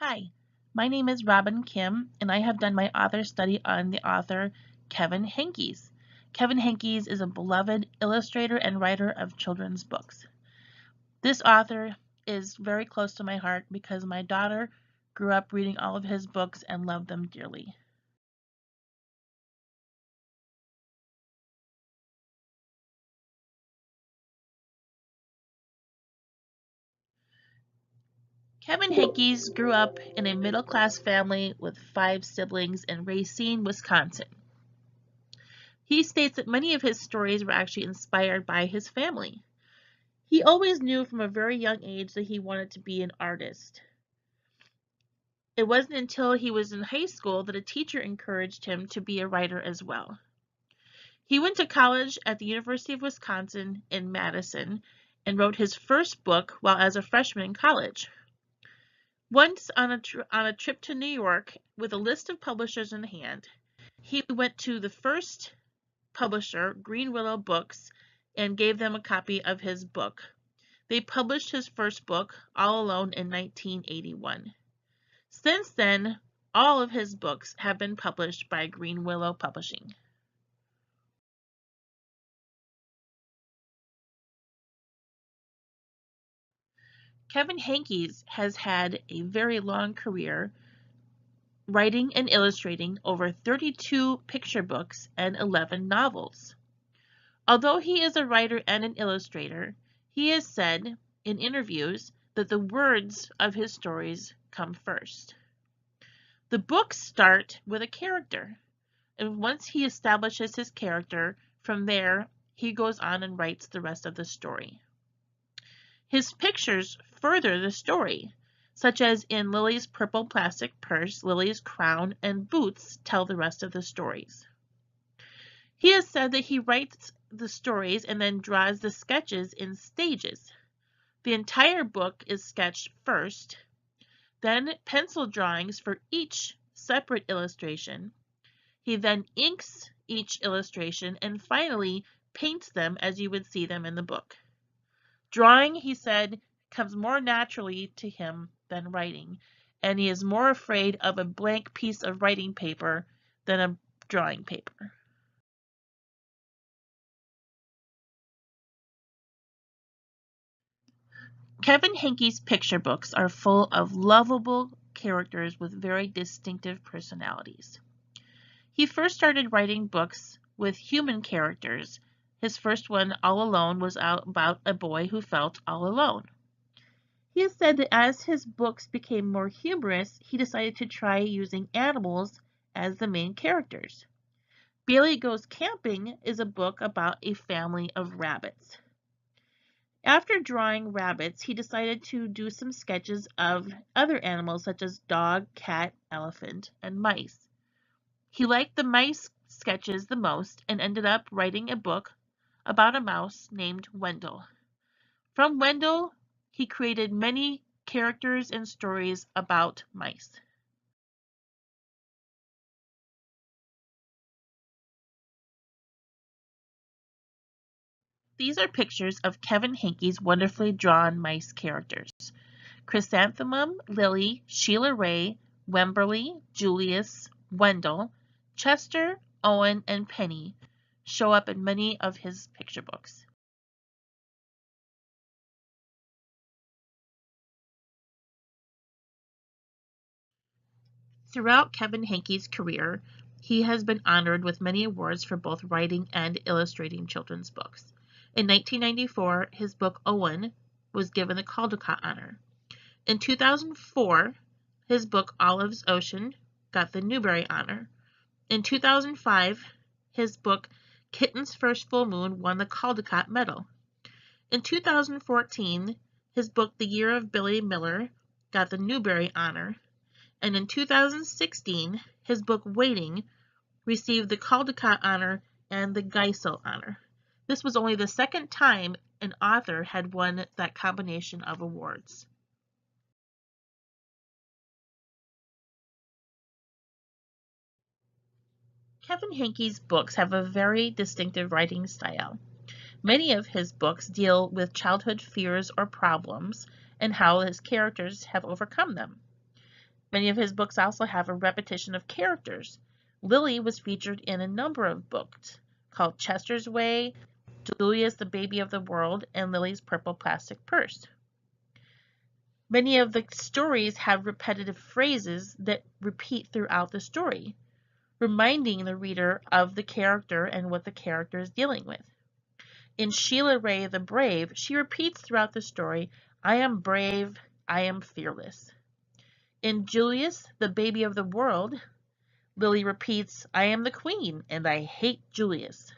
Hi, my name is Robin Kim, and I have done my author study on the author Kevin Henkes. Kevin Henkes is a beloved illustrator and writer of children's books. This author is very close to my heart because my daughter grew up reading all of his books and loved them dearly. Kevin Henkes grew up in a middle-class family with 5 siblings in Racine, Wisconsin. He states that many of his stories were actually inspired by his family. He always knew from a very young age that he wanted to be an artist. It wasn't until he was in high school that a teacher encouraged him to be a writer as well. He went to college at the University of Wisconsin in Madison and wrote his first book while as a freshman in college. Once on a trip to New York with a list of publishers in hand, he went to the first publisher, Green Willow Books, and gave them a copy of his book. They published his first book, All Alone, in 1981. Since then, all of his books have been published by Green Willow Publishing. Kevin Henkes has had a very long career writing and illustrating over 32 picture books and 11 novels. Although he is a writer and an illustrator, he has said in interviews that the words of his stories come first. The books start with a character, and once he establishes his character, from there he goes on and writes the rest of the story. His pictures further the story, such as in Lily's purple plastic purse, Lily's crown, and boots tell the rest of the stories. He has said that he writes the stories and then draws the sketches in stages. The entire book is sketched first, then pencil drawings for each separate illustration. He then inks each illustration and finally paints them as you would see them in the book. Drawing, he said, comes more naturally to him than writing, and he is more afraid of a blank piece of writing paper than a drawing paper. Kevin Henkes' picture books are full of lovable characters with very distinctive personalities. He first started writing books with human characters. His first one, All Alone, was about a boy who felt all alone. He has said that as his books became more humorous, he decided to try using animals as the main characters. Bailey Goes Camping is a book about a family of rabbits. After drawing rabbits, he decided to do some sketches of other animals such as dog, cat, elephant, and mice. He liked the mice sketches the most and ended up writing a book about a mouse named Wendell. From Wendell, he created many characters and stories about mice. These are pictures of Kevin Henkes' wonderfully drawn mice characters. Chrysanthemum, Lily, Sheila Rae, Wemberly, Julius, Wendell, Chester, Owen, and Penny show up in many of his picture books. Throughout Kevin Henkes' career, he has been honored with many awards for both writing and illustrating children's books. In 1994, his book Owen was given the Caldecott Honor. In 2004, his book Olive's Ocean got the Newbery Honor. In 2005, his book Kitten's First Full Moon won the Caldecott Medal. In 2014, his book The Year of Billy Miller got the Newbery Honor. And in 2016, his book Waiting received the Caldecott Honor and the Geisel Honor. This was only the second time an author had won that combination of awards. Kevin Henkes' books have a very distinctive writing style. Many of his books deal with childhood fears or problems and how his characters have overcome them. Many of his books also have a repetition of characters. Lily was featured in a number of books called Chester's Way, Julius, the Baby of the World, and Lily's Purple Plastic Purse. Many of the stories have repetitive phrases that repeat throughout the story, reminding the reader of the character and what the character is dealing with. In Sheila Rae the Brave, she repeats throughout the story, I am brave, I am fearless. In Julius, the Baby of the World, Lily repeats, I am the queen and I hate Julius.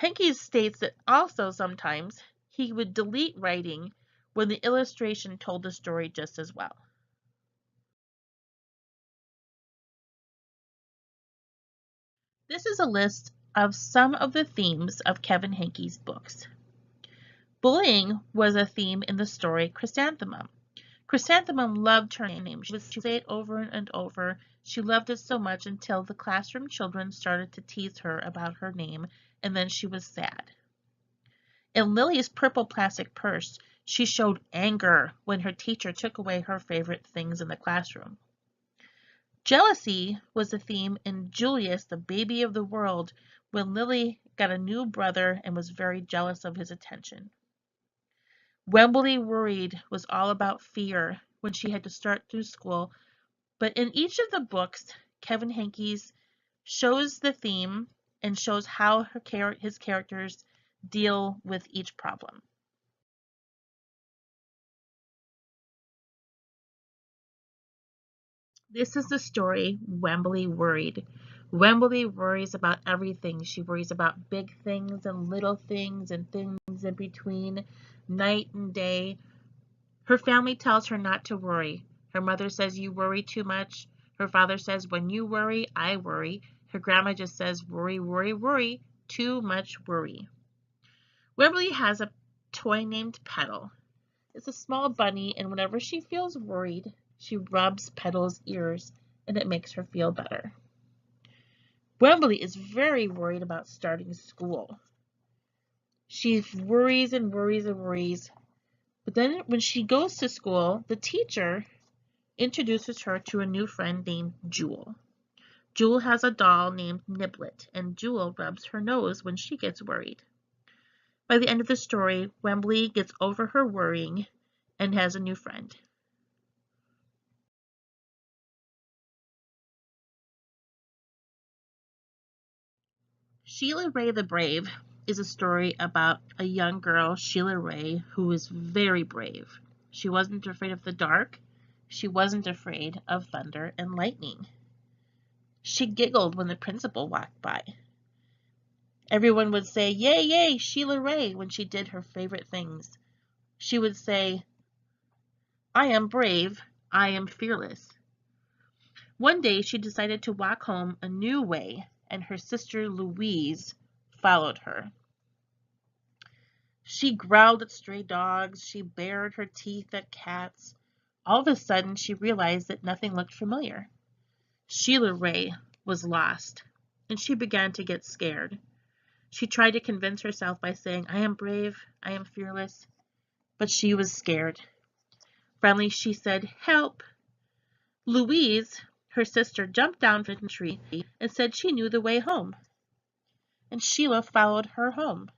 Henkes states that also sometimes he would delete writing when the illustration told the story just as well. This is a list of some of the themes of Kevin Henkes' books. Bullying was a theme in the story Chrysanthemum. Chrysanthemum loved her name. She would say it over and over. She loved it so much until the classroom children started to tease her about her name, and then she was sad. In Lily's Purple Plastic Purse, she showed anger when her teacher took away her favorite things in the classroom. Jealousy was a theme in Julius, the Baby of the World, when Lily got a new brother and was very jealous of his attention. Wemberly Worried was all about fear when she had to start through school, but in each of the books, Kevin Henkes shows the theme and shows how his characters deal with each problem. This is the story Wemberly Worried. Wemberly worries about everything. She worries about big things and little things and things in between, night and day. Her family tells her not to worry. Her mother says, you worry too much. Her father says, when you worry, I worry. Her grandma just says, worry, worry, worry. Too much worry. Wemberly has a toy named Petal. It's a small bunny, and whenever she feels worried, she rubs Petal's ears, and it makes her feel better. Wemberly is very worried about starting school. She worries and worries and worries. But then when she goes to school, the teacher introduces her to a new friend named Jewel. Jewel has a doll named Niblet, and Jewel rubs her nose when she gets worried. By the end of the story, Wemberly gets over her worrying and has a new friend. Sheila Rae the Brave is a story about a young girl, Sheila Rae, who is very brave. She wasn't afraid of the dark. She wasn't afraid of thunder and lightning. She giggled when the principal walked by. Everyone would say, yay, yay, Sheila Rae, when she did her favorite things. She would say, I am brave, I am fearless. One day she decided to walk home a new way, and her sister Louise followed her. She growled at stray dogs. She bared her teeth at cats. All of a sudden, she realized that nothing looked familiar. Sheila Rae was lost, and she began to get scared. She tried to convince herself by saying, I am brave, I am fearless, but she was scared. Finally, she said, help. Louise, her sister, jumped down from the tree and said she knew the way home. And Sheila followed her home.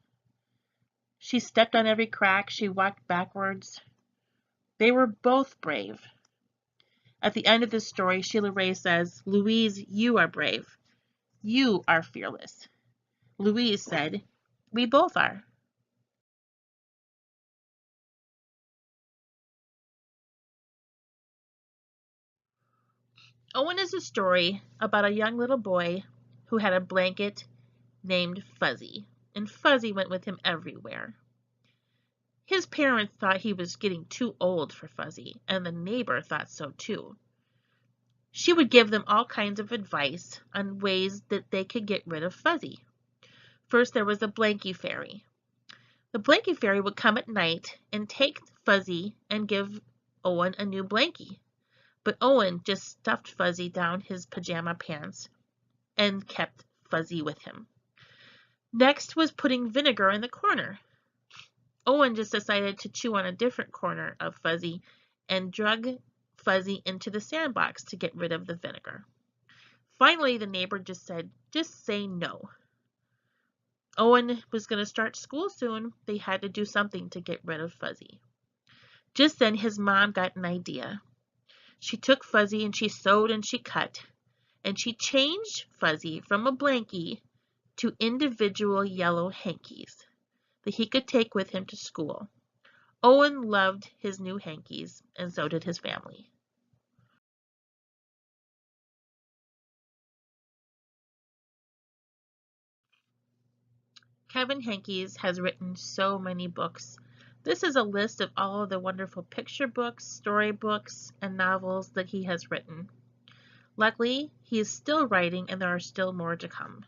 She stepped on every crack. She walked backwards. They were both brave. At the end of this story, Sheila Rae says, Louise, you are brave. You are fearless. Louise said, we both are. Owen is a story about a young little boy who had a blanket named Fuzzy, and Fuzzy went with him everywhere. His parents thought he was getting too old for Fuzzy, and the neighbor thought so too. She would give them all kinds of advice on ways that they could get rid of Fuzzy. First, there was the Blankie Fairy. The Blankie Fairy would come at night and take Fuzzy and give Owen a new blankie. But Owen just stuffed Fuzzy down his pajama pants and kept Fuzzy with him. Next was putting vinegar in the corner. Owen just decided to chew on a different corner of Fuzzy and drug Fuzzy into the sandbox to get rid of the vinegar. Finally, the neighbor just said, "Just say no." Owen was going to start school soon. They had to do something to get rid of Fuzzy. Just then his mom got an idea. She took Fuzzy and she sewed and she cut, and she changed Fuzzy from a blankie to individual yellow hankies that he could take with him to school. Owen loved his new hankies, and so did his family. Kevin Henkes has written so many books. This is a list of all of the wonderful picture books, storybooks, and novels that he has written. Luckily, he is still writing and there are still more to come.